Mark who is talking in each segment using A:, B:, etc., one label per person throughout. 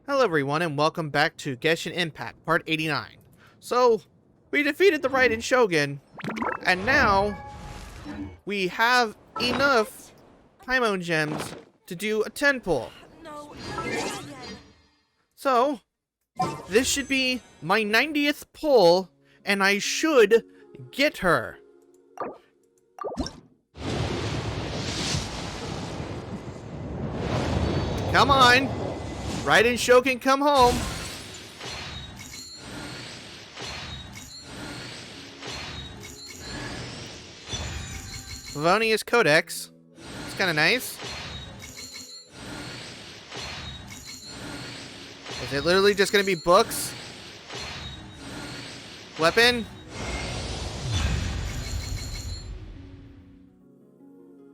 A: Hello everyone and welcome back to Genshin Impact, part 89. So, we defeated the Raiden Shogun, and now we have enough Paimon gems to do a 10 pull. So, this should be my 90th pull, and I should get her. Come on! Raiden Shogun, come home! Livonius Codex. It's kind of nice. Is it literally just going to be books? Weapon?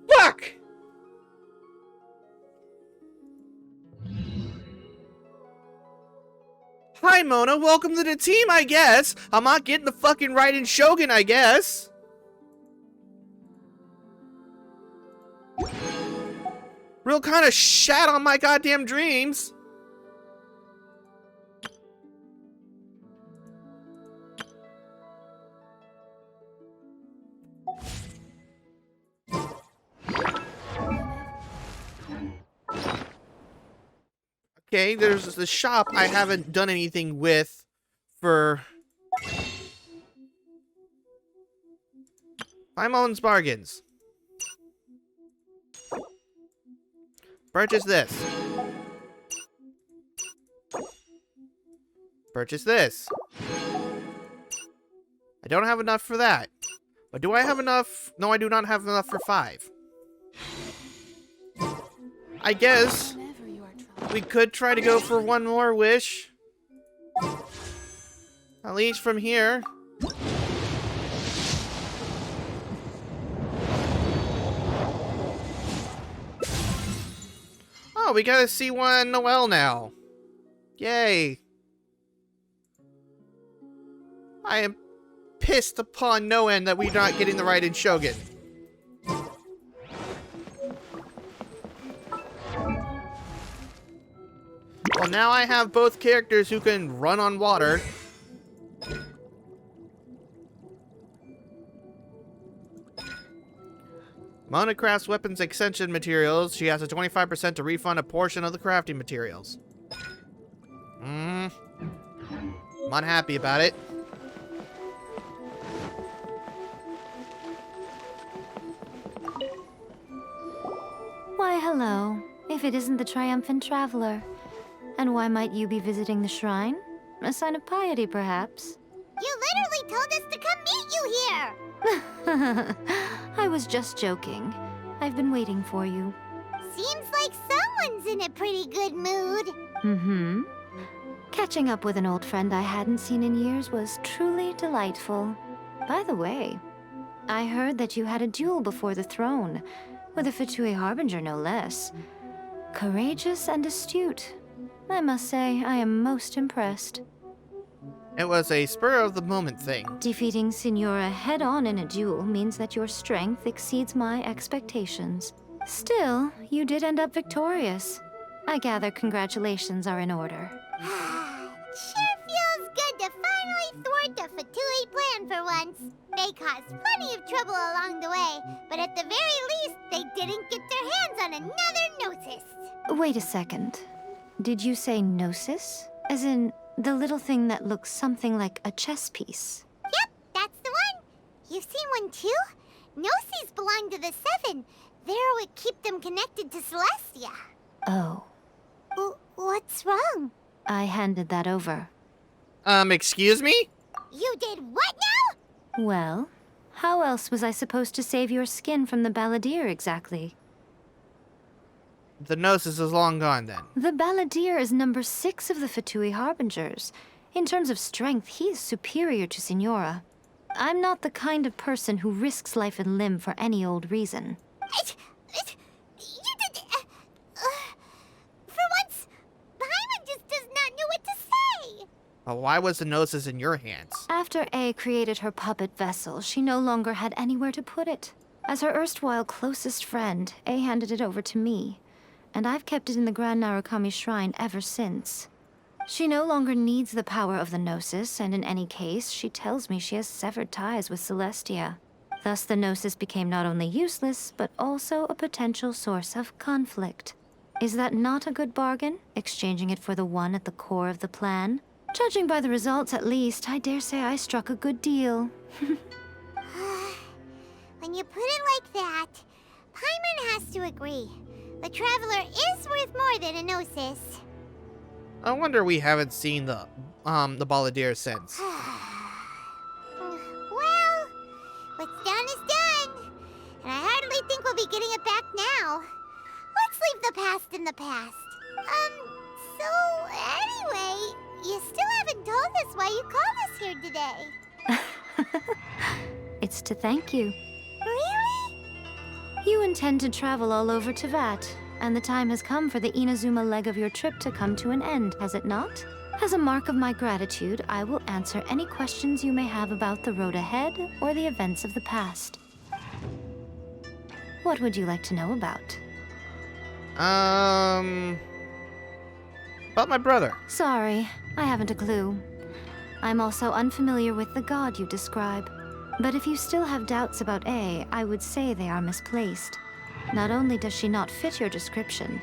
A: Fuck! Hi, Mona. Welcome to the team, I guess. I'm not getting the fucking Raiden Shogun, I guess. Real kind of shat on my goddamn dreams. Okay, there's the shop I haven't done anything with for Paimon's Bargains. Purchase this. Purchase this. I don't have enough for that. But do I have enough? No, I do not have enough for 5. I guess we could try to go for one more wish. At least from here. Oh, we gotta see one Noelle now. Yay. I am pissed upon no end that we're not getting the Raiden Shogun. Well, now I have both characters who can run on water. Mona crafts weapons extension materials. She has a 25% to refund a portion of the crafting materials. I'm unhappy about it.
B: Why, hello. If it isn't the triumphant traveler. And why might you be visiting the shrine? A sign of piety, perhaps?
C: You literally told us to come meet you here!
B: I was just joking. I've been waiting for you.
C: Seems like someone's in a pretty good mood.
B: Mm-hmm. Catching up with an old friend I hadn't seen in years was truly delightful. By the way, I heard that you had a duel before the throne, with a Fatui Harbinger no less. Courageous and astute. I must say, I am most impressed.
A: It was a spur-of-the-moment thing.
B: Defeating Signora head-on in a duel means that your strength exceeds my expectations. Still, you did end up victorious. I gather congratulations are in order.
C: Sure feels good to finally thwart the Fatui plan for once. They caused plenty of trouble along the way, but at the very least, they didn't get their hands on another Gnosis.
B: Wait a second. Did you say Gnosis? As in, the little thing that looks something like a chess piece?
C: Yep, that's the one. You've seen one too? Gnosis belong to the 7. They're what keep them connected to Celestia.
B: Oh.
C: What's wrong?
B: I handed that over.
A: Excuse me?
C: You did what now?
B: Well, how else was I supposed to save your skin from the balladeer exactly?
A: The Gnosis is long gone then.
B: The balladeer is number 6 of the Fatui Harbingers. In terms of strength, he is superior to Signora. I'm not the kind of person who risks life and limb for any old reason.
C: You did... for once, Paimon just does not know what to say.
A: Well, why was the Gnosis in your hands?
B: After A created her puppet vessel, she no longer had anywhere to put it. As her erstwhile closest friend, A handed it over to me. And I've kept it in the Grand Narukami Shrine ever since. She no longer needs the power of the Gnosis, and in any case, she tells me she has severed ties with Celestia. Thus, the Gnosis became not only useless, but also a potential source of conflict. Is that not a good bargain, exchanging it for the one at the core of the plan? Judging by the results, at least, I dare say I struck a good deal.
C: When you put it like that, Paimon has to agree. The Traveler is worth more than a Gnosis.
A: I wonder we haven't seen the Balladeer since.
C: Well, what's done is done. And I hardly think we'll be getting it back now. Let's leave the past in the past. So anyway, you still haven't told us why you called us here today.
B: It's to thank you.
C: Really?
B: You intend to travel all over Teyvat, and the time has come for the Inazuma leg of your trip to come to an end, has it not? As a mark of my gratitude, I will answer any questions you may have about the road ahead or the events of the past. What would you like to know about?
A: About my brother.
B: Sorry, I haven't a clue. I'm also unfamiliar with the god you describe. But if you still have doubts about A, I would say they are misplaced. Not only does she not fit your description,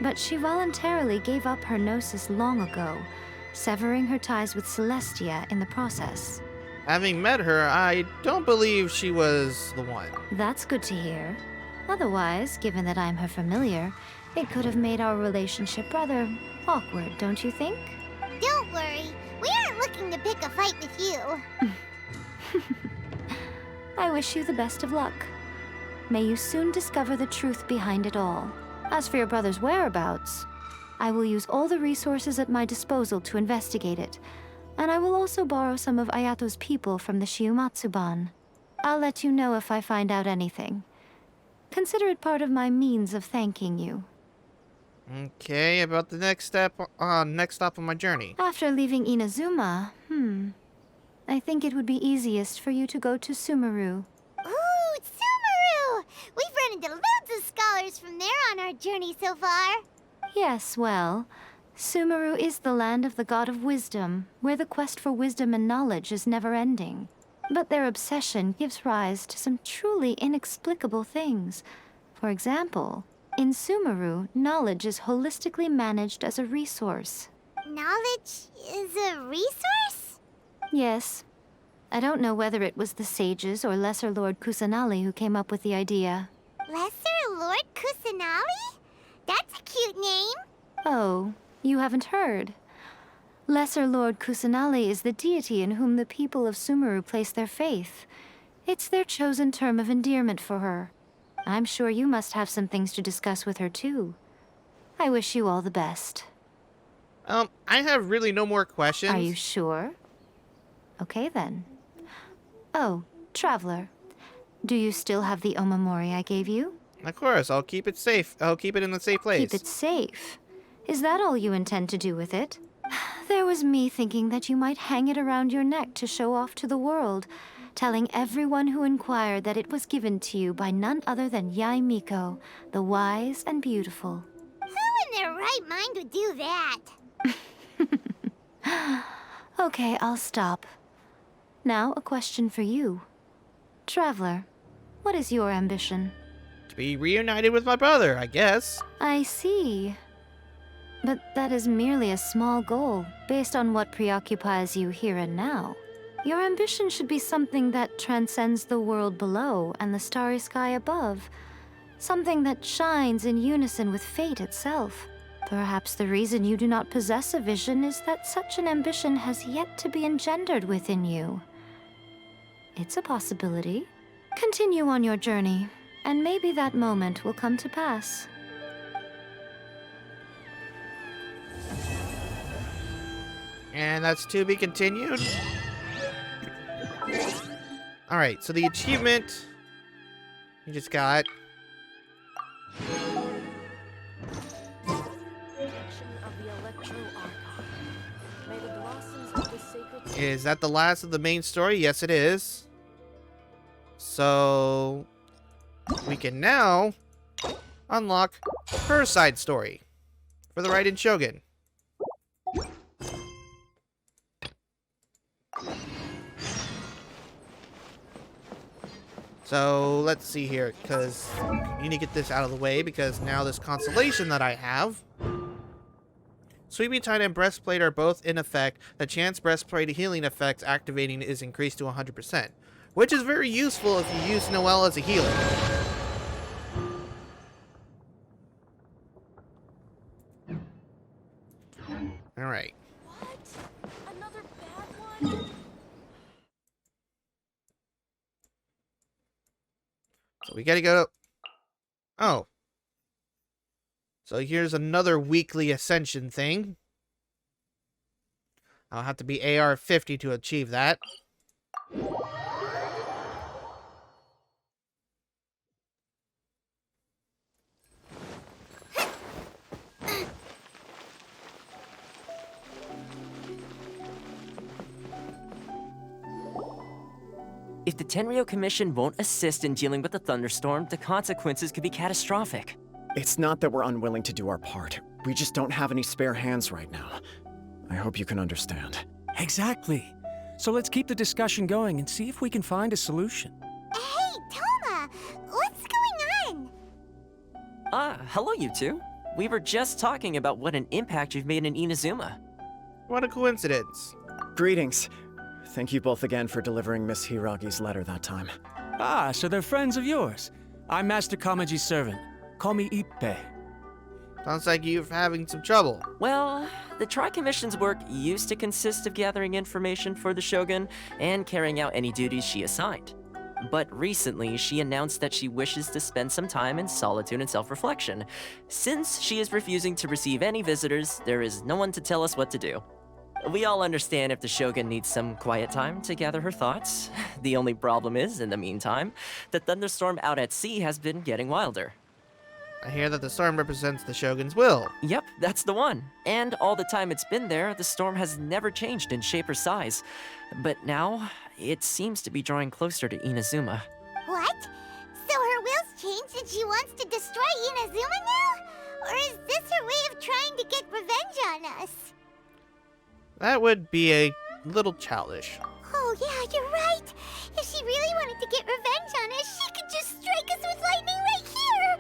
B: but she voluntarily gave up her Gnosis long ago, severing her ties with Celestia in the process.
A: Having met her, I don't believe she was the one.
B: That's good to hear. Otherwise, given that I'm her familiar, it could have made our relationship rather awkward, don't you think?
C: Don't worry. We aren't looking to pick a fight with you.
B: I wish you the best of luck. May you soon discover the truth behind it all. As for your brother's whereabouts, I will use all the resources at my disposal to investigate it, and I will also borrow some of Ayato's people from the Shiumatsuban. I'll let you know if I find out anything. Consider it part of my means of thanking you.
A: Okay, about the next stop on my journey.
B: After leaving Inazuma, I think it would be easiest for you to go to Sumeru.
C: Ooh, Sumeru! We've run into loads of scholars from there on our journey so far.
B: Yes, well, Sumeru is the land of the god of wisdom, where the quest for wisdom and knowledge is never-ending. But their obsession gives rise to some truly inexplicable things. For example, in Sumeru, knowledge is holistically managed as a resource.
C: Knowledge is a resource?
B: Yes. I don't know whether it was the sages or Lesser Lord Kusanali who came up with the idea.
C: Lesser Lord Kusanali? That's a cute name.
B: Oh, you haven't heard. Lesser Lord Kusanali is the deity in whom the people of Sumeru place their faith. It's their chosen term of endearment for her. I'm sure you must have some things to discuss with her too. I wish you all the best.
A: I have really no more questions.
B: Are you sure? Okay then. Oh, Traveler. Do you still have the Omamori I gave you?
A: Of course, I'll keep it safe. I'll keep it in a safe place.
B: Keep it safe? Is that all you intend to do with it? There was me thinking that you might hang it around your neck to show off to the world, telling everyone who inquired that it was given to you by none other than Yae Miko, the wise and beautiful.
C: Who in their right mind would do that?
B: Okay, I'll stop. Now, a question for you. Traveler, what is your ambition?
A: To be reunited with my brother, I guess.
B: I see. But that is merely a small goal, based on what preoccupies you here and now. Your ambition should be something that transcends the world below and the starry sky above. Something that shines in unison with fate itself. Perhaps the reason you do not possess a vision is that such an ambition has yet to be engendered within you. It's a possibility. Continue on your journey, and maybe that moment will come to pass.
A: And that's to be continued. Alright, so the achievement you just got is that the last of the main story? Yes, it is. So we can now unlock her side story for the Raiden Shogun. So let's see here, because I need to get this out of the way, because now this constellation that I have, Sweeping Tide and Breastplate are both in effect. The chance Breastplate healing effects activating is increased to 100%, which is very useful if you use Noelle as a healer. Alright.
D: What? Another bad one?
A: So we gotta go. Oh. So here's another weekly ascension thing. I'll have to be AR 50 to achieve that.
E: If the Tenryo Commission won't assist in dealing with the thunderstorm, the consequences could be catastrophic.
F: It's not that we're unwilling to do our part. We just don't have any spare hands right now. I hope you can understand.
G: Exactly. So let's keep the discussion going and see if we can find a solution.
C: Hey, Toma! What's going on?
E: Hello you two. We were just talking about what an impact you've made in Inazuma.
A: What a coincidence.
F: Greetings. Thank you both again for delivering Miss Hiragi's letter that time.
G: Ah, so they're friends of yours. I'm Master Kamaji's servant. Call me Ippe.
A: Sounds like you're having some trouble.
E: Well, the Tri-Commission's work used to consist of gathering information for the Shogun and carrying out any duties she assigned. But recently, she announced that she wishes to spend some time in solitude and self-reflection. Since she is refusing to receive any visitors, there is no one to tell us what to do. We all understand if the Shogun needs some quiet time to gather her thoughts. The only problem is, in the meantime, the thunderstorm out at sea has been getting wilder.
A: I hear that the storm represents the Shogun's will.
E: Yep, that's the one. And all the time it's been there, the storm has never changed in shape or size. But now, it seems to be drawing closer to Inazuma.
C: What? So her will's changed and she wants to destroy Inazuma now? Or is this her way of trying to get revenge on us?
A: That would be a little childish.
C: Oh yeah, you're right. If she really wanted to get revenge on us, she could just strike us with lightning right here,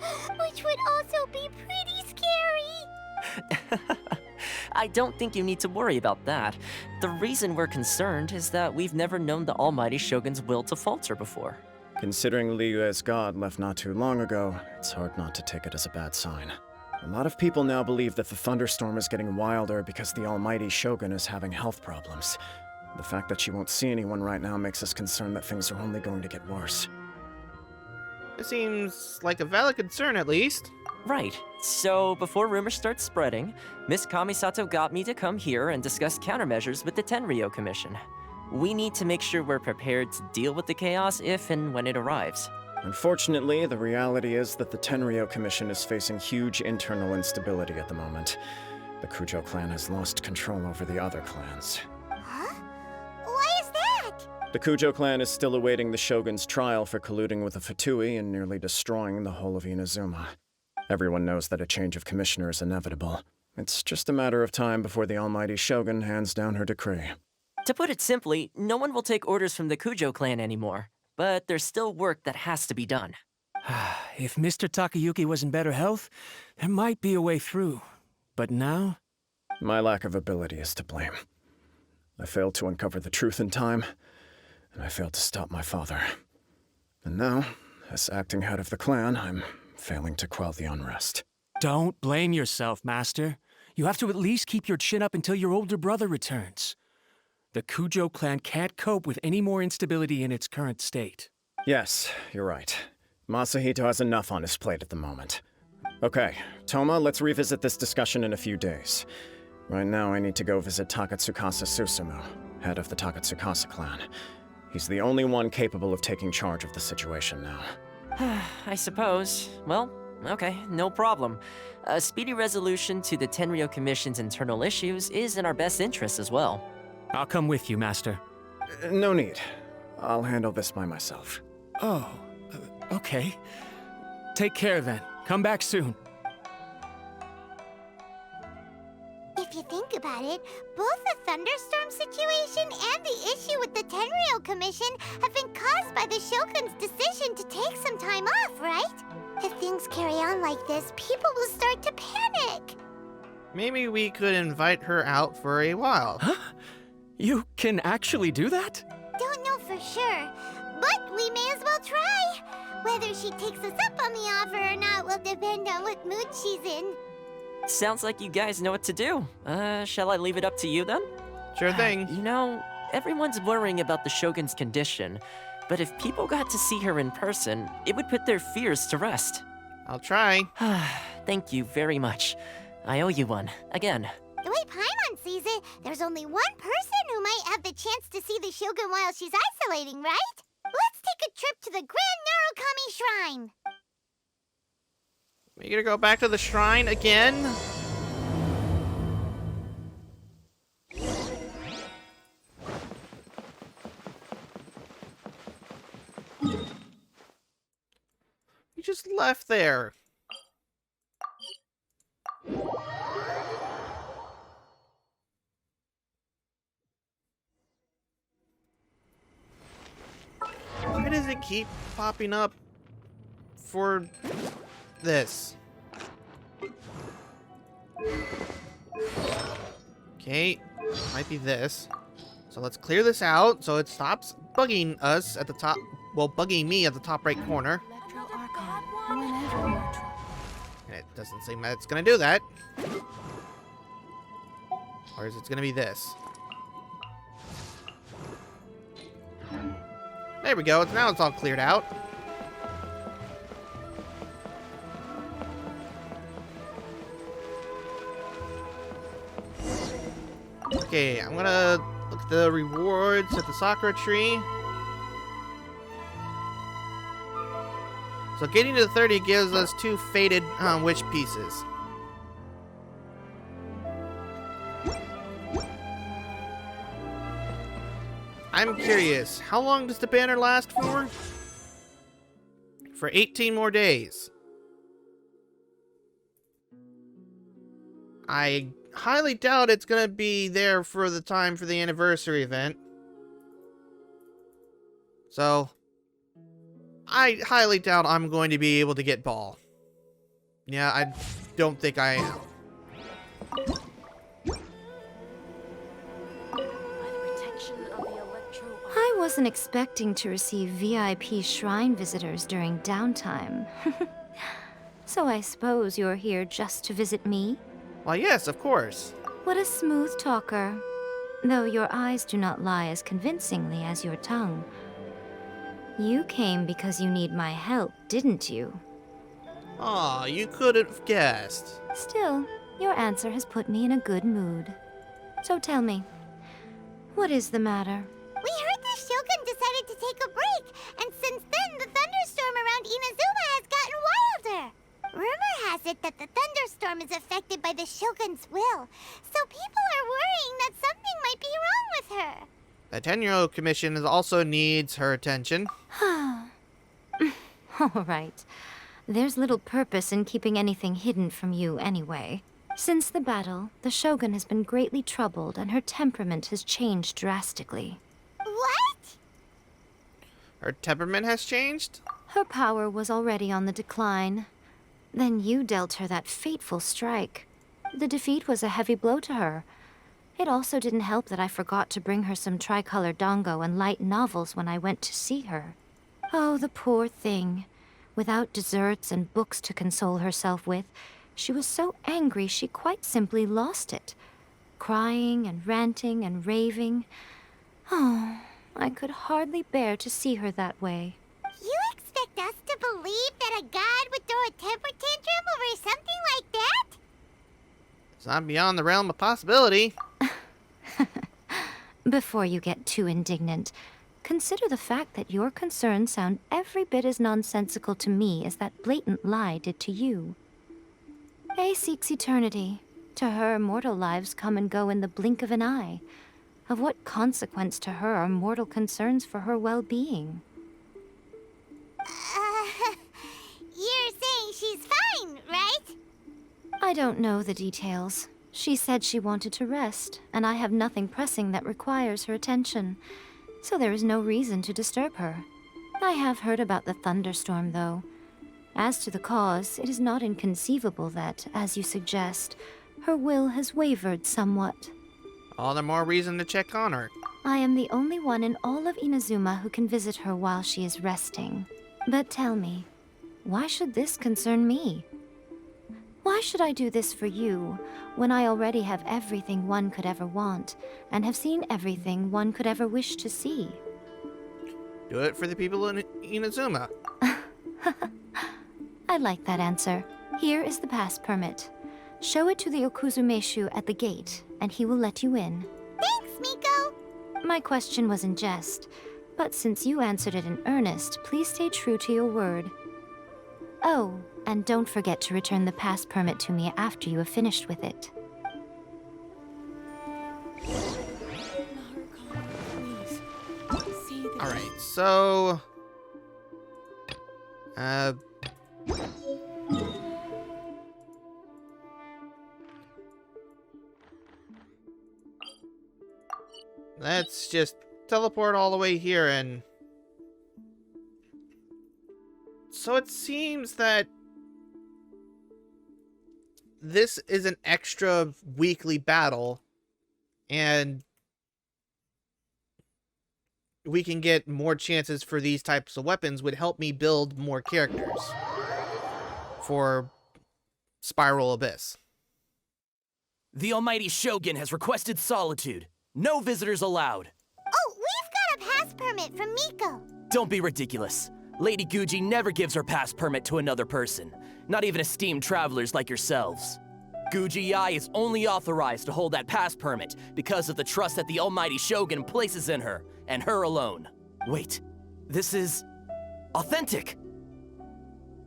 C: which would also be pretty scary.
E: I don't think you need to worry about that. The reason we're concerned is that we've never known the Almighty Shogun's will to falter before.
F: Considering Liyue's god left not too long ago, it's hard not to take it as a bad sign. A lot of people now believe that the thunderstorm is getting wilder because the almighty Shogun is having health problems. The fact that she won't see anyone right now makes us concerned that things are only going to get worse.
A: It seems like a valid concern, at least.
E: Right. So, before rumors start spreading, Miss Kamisato got me to come here and discuss countermeasures with the Tenryo Commission. We need to make sure we're prepared to deal with the chaos if and when it arrives.
F: Unfortunately, the reality is that the Tenryo Commission is facing huge internal instability at the moment. The Kujo clan has lost control over the other clans.
C: Huh? Why is that?
F: The Kujo clan is still awaiting the Shogun's trial for colluding with the Fatui and nearly destroying the whole of Inazuma. Everyone knows that a change of commissioner is inevitable. It's just a matter of time before the almighty Shogun hands down her decree.
E: To put it simply, no one will take orders from the Kujo clan anymore. But there's still work that has to be done.
G: If Mr. Takayuki was in better health, there might be a way through. But now?
F: My lack of ability is to blame. I failed to uncover the truth in time, and I failed to stop my father. And now, as acting head of the clan, I'm failing to quell the unrest.
G: Don't blame yourself, Master. You have to at least keep your chin up until your older brother returns. The Kujo clan can't cope with any more instability in its current state.
F: Yes, you're right. Masahito has enough on his plate at the moment. Okay, Toma, let's revisit this discussion in a few days. Right now, I need to go visit Takatsukasa Susumu, head of the Takatsukasa clan. He's the only one capable of taking charge of the situation now.
E: I suppose. Well, okay, no problem. A speedy resolution to the Tenryo Commission's internal issues is in our best interest as well.
G: I'll come with you, Master.
F: No need. I'll handle this by myself.
G: Oh, okay. Take care then. Come back soon.
C: If If you think about it, both the thunderstorm situation and the issue with the Tenryou Commission have been caused by the Shogun's decision to take some time off, right? If things carry on like this, people will start to panic.
A: Maybe we could invite her out for a while.
G: Huh? You can actually do that?
C: Don't know for sure, but we may as well try. Whether she takes us up on the offer or not will depend on what mood she's in.
E: Sounds like you guys know what to do. Shall I leave it up to you then?
A: Sure thing.
E: You know, everyone's worrying about the Shogun's condition, but if people got to see her in person, it would put their fears to rest.
A: I'll try.
E: Thank you very much. I owe you one, again.
C: The way Paimon sees it, there's only one person who might have the chance to see the Shogun while she's isolating, right? Let's take a trip to the Grand Narukami Shrine.
A: We gonna go back to the shrine again? We just left there. Why does it keep popping up for this? Okay, might be this. So let's clear this out so it stops bugging us at the top. Well, bugging me at the top right corner. And it doesn't seem that it's gonna do that. Or is it gonna be this? There we go. Now it's all cleared out. Okay, I'm gonna look at the rewards at the Sakura tree. So getting to the 30 gives us 2 faded witch pieces. I'm curious, how long does the banner last for? For 18 more days. I highly doubt it's gonna be there for the time for the anniversary event. So, I highly doubt I'm going to be able to get Ball. Yeah, I don't think I am.
B: I wasn't expecting to receive VIP shrine visitors during downtime. So I suppose you're here just to visit me?
A: Well, yes, of course.
B: What a smooth talker. Though your eyes do not lie as convincingly as your tongue. You came because you need my help, didn't you?
A: Aw, you could have guessed.
B: Still, your answer has put me in a good mood. So tell me, what is the matter?
C: We heard the Shogun decided to take a break, and since then the thunderstorm around Inazuma has gotten wilder. Rumor has it that the thunderstorm is affected by the Shogun's will, so people are worrying that something might be wrong with her.
A: The Tenryou Commission also needs her attention.
B: All right. There's little purpose in keeping anything hidden from you anyway. Since the battle, the Shogun has been greatly troubled and her temperament has changed drastically.
C: What?
A: Her temperament has changed?
B: Her power was already on the decline. Then you dealt her that fateful strike. The defeat was a heavy blow to her. It also didn't help that I forgot to bring her some tricolor dango and light novels when I went to see her. Oh, the poor thing. Without desserts and books to console herself with, she was so angry she quite simply lost it. Crying and ranting and raving. Oh, I could hardly bear to see her that way.
C: You expect us to believe that a god would throw a temper tantrum over something like that?
A: It's not beyond the realm of possibility.
B: Before you get too indignant, consider the fact that your concerns sound every bit as nonsensical to me as that blatant lie did to you. A seeks eternity. To her, mortal lives come and go in the blink of an eye. Of what consequence to her are mortal concerns for her well-being?
C: You're saying she's fine, right?
B: I don't know the details. She said she wanted to rest, and I have nothing pressing that requires her attention, so there is no reason to disturb her. I have heard about the thunderstorm, though. As to the cause, it is not inconceivable that, as you suggest, her will has wavered somewhat.
A: All the more reason to check on her.
B: I am the only one in all of Inazuma who can visit her while she is resting. But tell me, why should this concern me? Why should I do this for you, when I already have everything one could ever want, and have seen everything one could ever wish to see?
A: Do it for the people in Inazuma.
B: I like that answer. Here is the pass permit. Show it to the Okuzumeshu at the gate, and he will let you in.
C: Thanks, Miko!
B: My question was in jest, but since you answered it in earnest, please stay true to your word. Oh, and don't forget to return the pass permit to me after you have finished with it.
D: Please. Say this.
A: Alright, so... Let's just teleport all the way here and... So it seems that this is an extra weekly battle, and we can get more chances for these types of weapons would help me build more characters for Spiral Abyss.
H: The almighty Shogun has requested solitude. No visitors allowed.
C: Oh, we've got a pass permit from Miko.
H: Don't be ridiculous. Lady Guji never gives her pass permit to another person, not even esteemed travelers like yourselves. Guji Ai is only authorized to hold that pass permit because of the trust that the almighty Shogun places in her, and her alone. Wait, this is... authentic!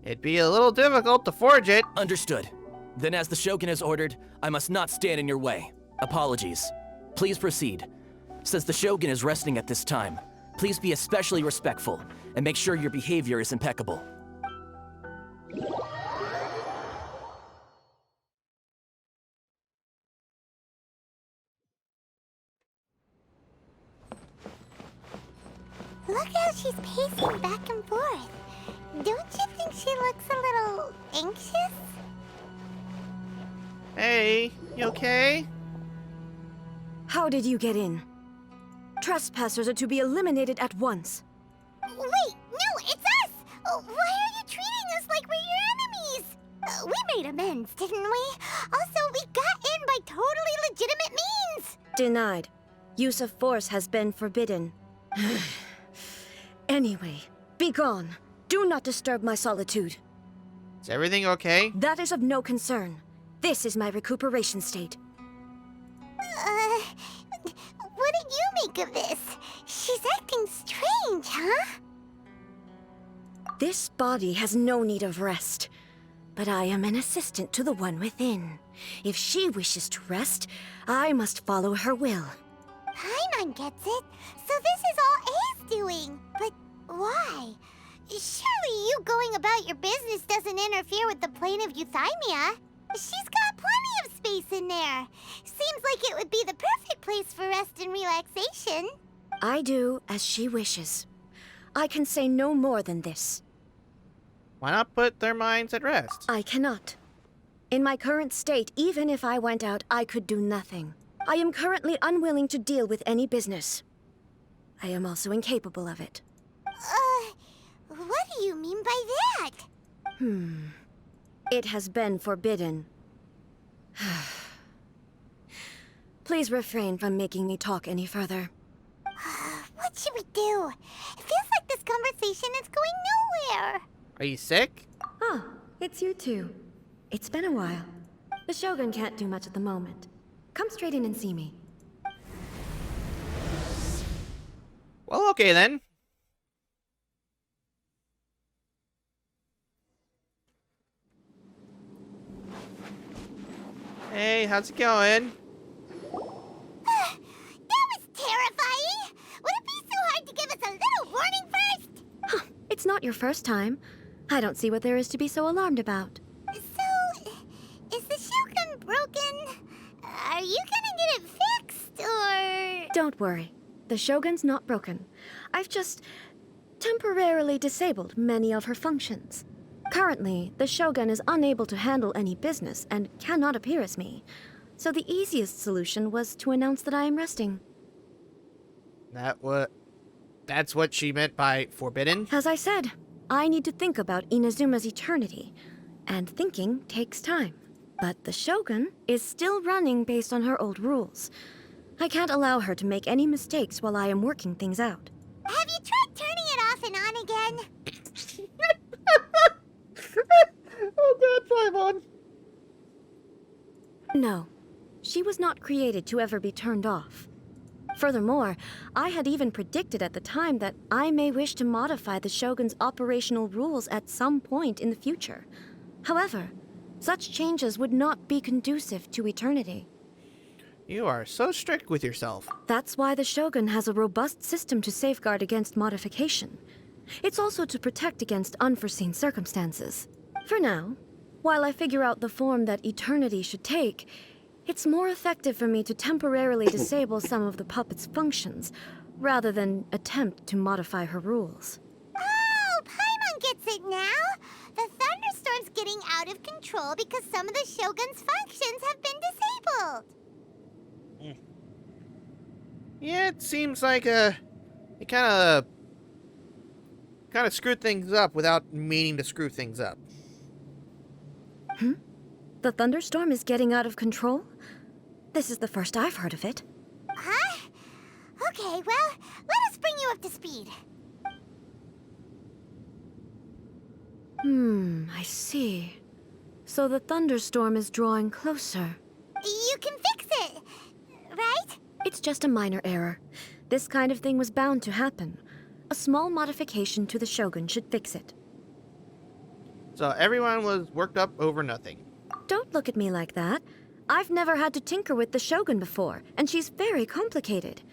A: It'd be a little difficult to forge it.
H: Understood. Then as the Shogun has ordered, I must not stand in your way. Apologies. Please proceed. Since the Shogun is resting at this time, please be especially respectful, and make sure your behavior is impeccable.
C: Look how she's pacing back and forth. Don't you think she looks a little anxious?
A: Hey, you okay?
I: How did you get in? Trespassers are to be eliminated at once.
C: Wait, no, it's us! Why are you treating us like we're your enemies? We made amends, didn't we? Also, we got in by totally legitimate means!
I: Denied. Use of force has been forbidden. Anyway, be gone. Do not disturb my solitude.
A: Is everything okay?
I: That is of no concern. This is my recuperation state.
C: What did you make of this? She's acting strange, huh?
I: This body has no need of rest. But I am an assistant to the one within. If she wishes to rest, I must follow her will.
C: Paimon gets it. So this is all A's doing. But why? Surely you going about your business doesn't interfere with the plane of euthymia. She's got plenty of space in there. Seems like it would be the perfect place for rest and relaxation.
I: I do as she wishes. I can say no more than this.
A: Why not put their minds at rest?
I: I cannot. In my current state, even if I went out, I could do nothing. I am currently unwilling to deal with any business. I am also incapable of it.
C: What do you mean by that?
I: It has been forbidden. Please refrain from making me talk any further.
C: What should we do? It feels like this conversation is going nowhere.
A: Are you sick?
I: Ah, it's you two. It's been a while. The Shogun can't do much at the moment. Come straight in and see me.
A: Well, okay then. Hey, how's it going?
C: That was terrifying! Would it be so hard to give us a little warning first?
I: It's not your first time. I don't see what there is to be so alarmed about.
C: So, is the Shogun broken?
I: Don't worry. The Shogun's not broken. I've just temporarily disabled many of her functions. Currently, the Shogun is unable to handle any business and cannot appear as me. So the easiest solution was to announce that I am resting.
A: That's what she meant by forbidden?
I: As I said, I need to think about Inazuma's eternity. And thinking takes time. But the Shogun is still running based on her old rules. I can't allow her to make any mistakes while I am working things out.
C: Have you tried turning it off and on again?
A: Oh god, Paimon.
I: No. She was not created to ever be turned off. Furthermore, I had even predicted at the time that I may wish to modify the Shogun's operational rules at some point in the future. However, such changes would not be conducive to eternity.
A: You are so strict with yourself.
I: That's why the Shogun has a robust system to safeguard against modification. It's also to protect against unforeseen circumstances. For now, while I figure out the form that eternity should take, it's more effective for me to temporarily disable some of the puppet's functions, rather than attempt to modify her rules.
C: Oh, Paimon gets it now! The thunderstorm's getting out of control because some of the Shogun's functions have been disabled.
A: Yeah, it seems like it kind of screwed things up without meaning to screw things up.
I: The thunderstorm is getting out of control? This is the first I've heard of it.
C: Huh? Okay, well, let us bring you up to speed.
I: I see. So the thunderstorm is drawing closer.
C: You can fix it, right?
I: It's just a minor error. This kind of thing was bound to happen. A small modification to the Shogun should fix it.
A: So everyone was worked up over nothing.
I: Don't look at me like that. I've never had to tinker with the Shogun before, and she's very complicated.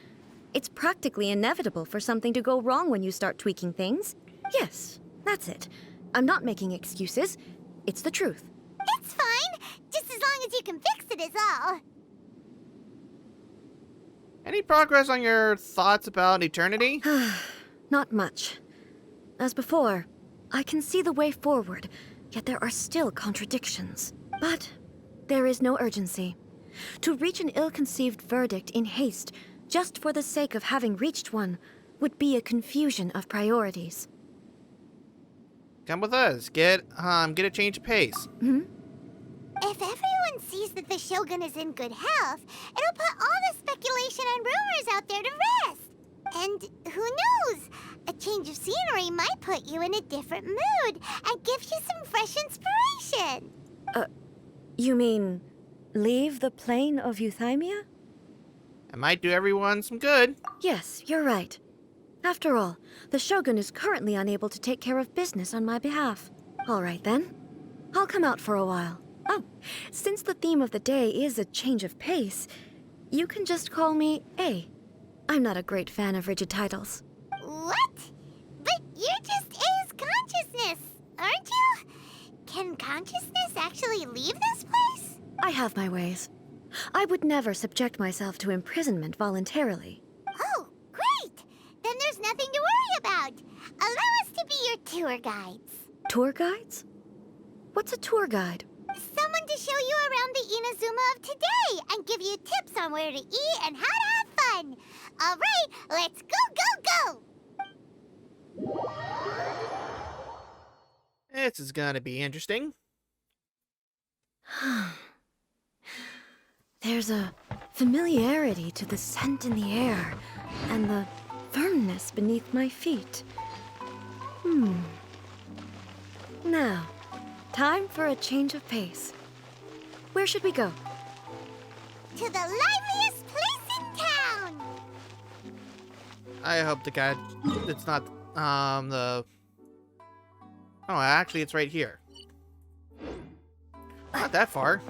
I: It's practically inevitable for something to go wrong when you start tweaking things. Yes, that's it. I'm not making excuses. It's the truth.
C: It's fine, just as long as you can fix it is all.
A: Any progress on your thoughts about eternity?
I: Not much. As before, I can see the way forward, yet there are still contradictions. But there is no urgency. To reach an ill-conceived verdict in haste, just for the sake of having reached one, would be a confusion of priorities.
A: Come with us. Get a change of pace.
C: If everyone sees that the Shogun is in good health, it'll put all the speculation and rumors out there to rest. And who knows? A change of scenery might put you in a different mood and give you some fresh inspiration.
I: You mean, leave the plane of Euthymia?
A: It might do everyone some good.
I: Yes, you're right. After all, the Shogun is currently unable to take care of business on my behalf. All right then. I'll come out for a while. Oh, since the theme of the day is a change of pace, you can just call me A. I'm not a great fan of rigid titles.
C: What? But you're just A's consciousness, aren't you? Can consciousness actually leave this place?
I: I have my ways. I would never subject myself to imprisonment voluntarily.
C: Oh, great! Then there's nothing to worry about. Allow us to be your tour guides.
I: Tour guides? What's a tour guide?
C: Someone to show you around the Inazuma of today and give you tips on where to eat and how to have fun. All right, let's go!
A: This is gonna be interesting.
I: There's a familiarity to the scent in the air and the firmness beneath my feet. Now, time for a change of pace. Where should we go?
C: To the liveliest place in town!
A: I hope to God it's not the. Oh, actually, it's right here. Not that far.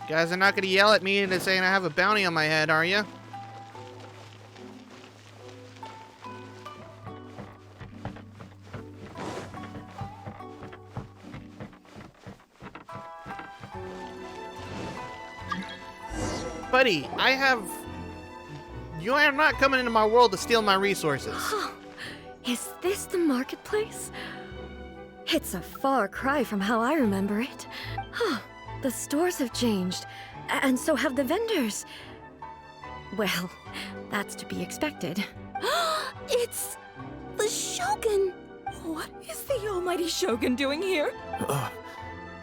A: You guys are not gonna yell at me and saying I have a bounty on my head, are you? buddy, you are not coming into my world to steal my resources.
I: Is this the marketplace? It's a far cry from how I remember it. The stores have changed, and so have the vendors. Well, that's to be expected.
D: It's the Shogun! What is the almighty Shogun doing here?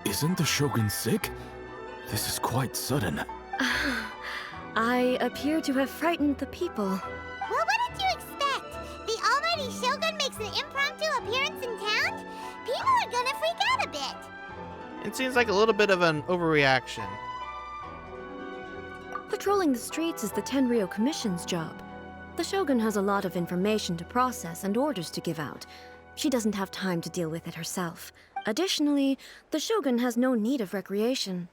J: Isn't the Shogun sick? This is quite sudden.
I: I appear to have frightened the people.
C: Well, what did you expect? The almighty Shogun makes an impromptu appearance in town? People are gonna freak out a bit.
A: It seems like a little bit of an overreaction.
I: Patrolling the streets is the Tenryou Commission's job. The Shogun has a lot of information to process and orders to give out. She doesn't have time to deal with it herself. Additionally, the Shogun has no need of recreation.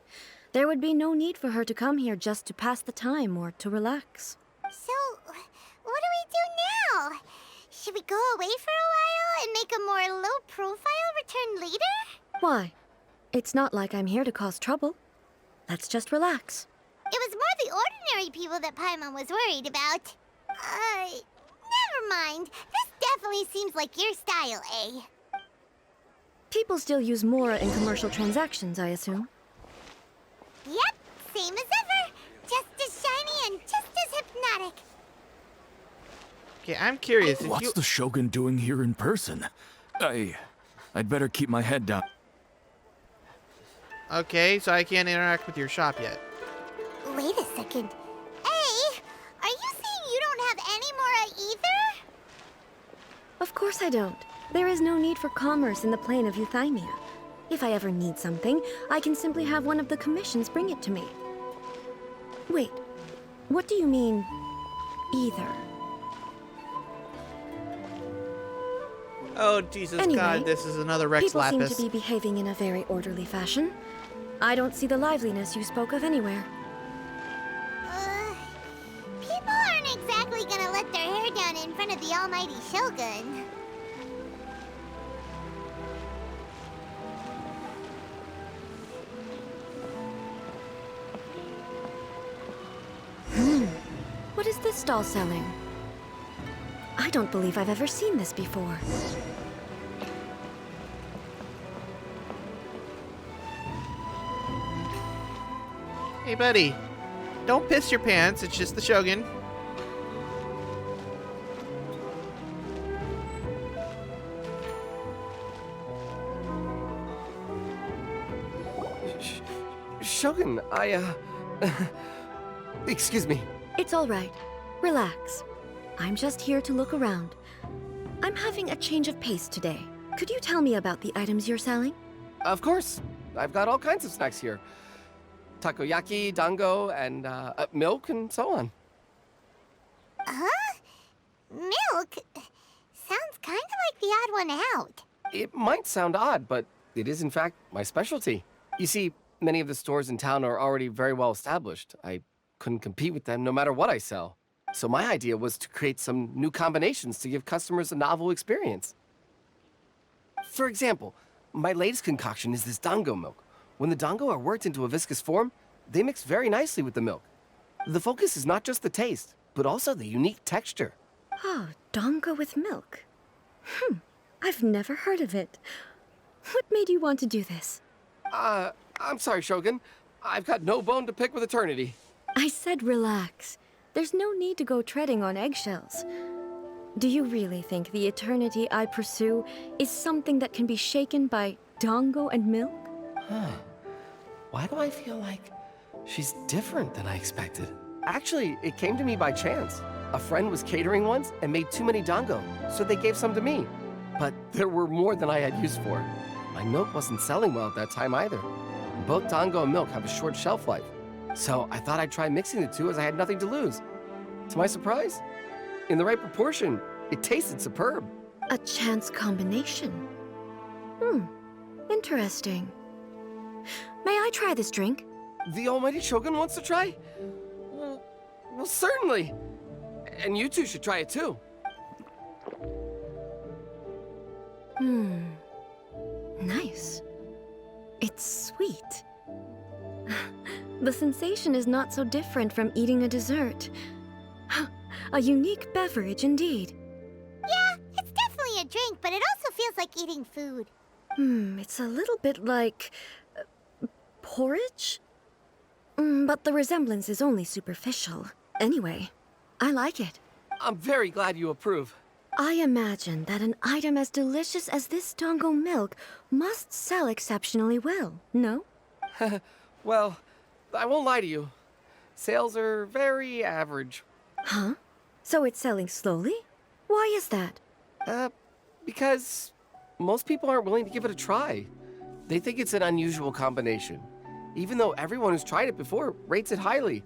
I: There would be no need for her to come here just to pass the time or to relax.
C: So, what do we do now? Should we go away for a while and make a more low-profile return later?
I: Why? It's not like I'm here to cause trouble. Let's just relax.
C: It was more the ordinary people that Paimon was worried about. Never mind. This definitely seems like your style, eh?
I: People still use Mora in commercial transactions, I assume.
C: Yep, same as ever. Just as shiny and just as hypnotic.
A: Okay, I'm curious.
J: What's the Shogun doing here in person? I'd better keep my head down.
A: Okay, so I can't interact with your shop yet.
C: Wait a second. Hey, are you saying you don't have any Mora either?
I: Of course I don't. There is no need for commerce in the plane of Euthymia. If I ever need something, I can simply have one of the commissions bring it to me. Wait, what do you mean, either?
A: Oh, Jesus
I: Anyway,
A: God, this is another Rex
I: People
A: Lapis.
I: seem to be behaving in a very orderly fashion. I don't see the liveliness you spoke of anywhere.
C: People aren't exactly gonna let their hair down in front of the almighty Shogun.
I: What is this stall selling? I don't believe I've ever seen this before.
A: Hey, buddy. Don't piss your pants. It's just the Shogun.
K: Shogun, excuse me.
I: It's all right. Relax. I'm just here to look around. I'm having a change of pace today. Could you tell me about the items you're selling?
K: Of course. I've got all kinds of snacks here. Takoyaki, dango, and milk, and so on.
C: Huh? Milk? Sounds kind of like the odd one out.
K: It might sound odd, but it is in fact my specialty. You see, many of the stores in town are already very well established. I couldn't compete with them no matter what I sell. So my idea was to create some new combinations to give customers a novel experience. For example, my latest concoction is this dango milk. When the dango are worked into a viscous form, they mix very nicely with the milk. The focus is not just the taste, but also the unique texture.
I: Oh, dango with milk. I've never heard of it. What made you want to do this?
K: I'm sorry, Shogun. I've got no bone to pick with eternity.
I: I said relax. There's no need to go treading on eggshells. Do you really think the eternity I pursue is something that can be shaken by dango and milk?
K: Why do I feel like she's different than I expected? Actually, it came to me by chance. A friend was catering once and made too many dango, so they gave some to me. But there were more than I had use for. My milk wasn't selling well at that time either. Both dango and milk have a short shelf life. So I thought I'd try mixing the two as I had nothing to lose. To my surprise, in the right proportion, it tasted superb.
I: A chance combination. Interesting. May I try this drink?
K: The almighty Shogun wants to try? Well, certainly. And you two should try it too.
I: Nice. It's sweet. The sensation is not so different from eating a dessert. A unique beverage indeed.
C: Yeah, it's definitely a drink, but it also feels like eating food.
I: It's a little bit like... porridge? But the resemblance is only superficial. Anyway, I like it.
K: I'm very glad you approve.
I: I imagine that an item as delicious as this dango milk must sell exceptionally well, no?
K: Well, I won't lie to you. Sales are very average.
I: Huh? So it's selling slowly? Why is that?
K: Because most people aren't willing to give it a try. They think it's an unusual combination, even though everyone who's tried it before rates it highly.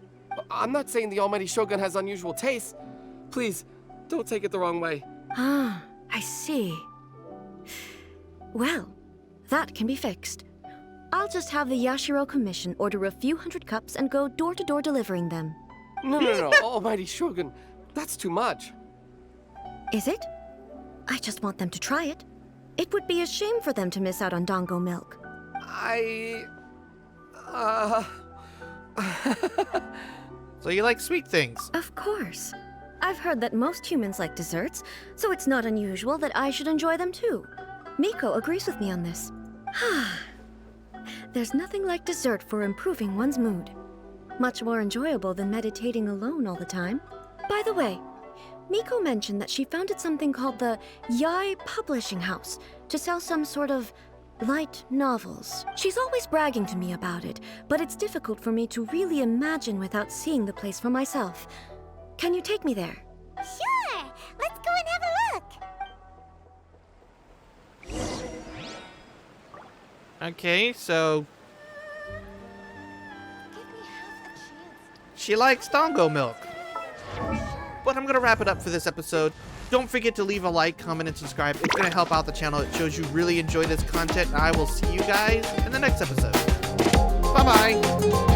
K: I'm not saying the almighty shogun has unusual tastes. Please, don't take it the wrong way.
I: Ah, I see. Well, that can be fixed. I'll just have the Yashiro Commission order a few hundred cups and go door-to-door delivering them.
K: No, almighty shogun, that's too much.
I: Is it? I just want them to try it. It would be a shame for them to miss out on dango milk.
A: So you like sweet things?
I: Of course. I've heard that most humans like desserts, so it's not unusual that I should enjoy them too. Miko agrees with me on this. There's nothing like dessert for improving one's mood. Much more enjoyable than meditating alone all the time. By the way, Miko mentioned that she founded something called the Yai Publishing House to sell some sort of light novels. She's always bragging to me about it, but it's difficult for me to really imagine without seeing the place for myself. Can you take me there?
C: Sure! Let's go and have a look!
A: Okay, so
C: Give me half a chance.
A: she likes dango milk. But I'm gonna wrap it up for this episode. Don't forget to leave a like, comment, and subscribe. It's gonna help out the channel. It shows you really enjoy this content. And I will see you guys in the next episode. Bye-bye.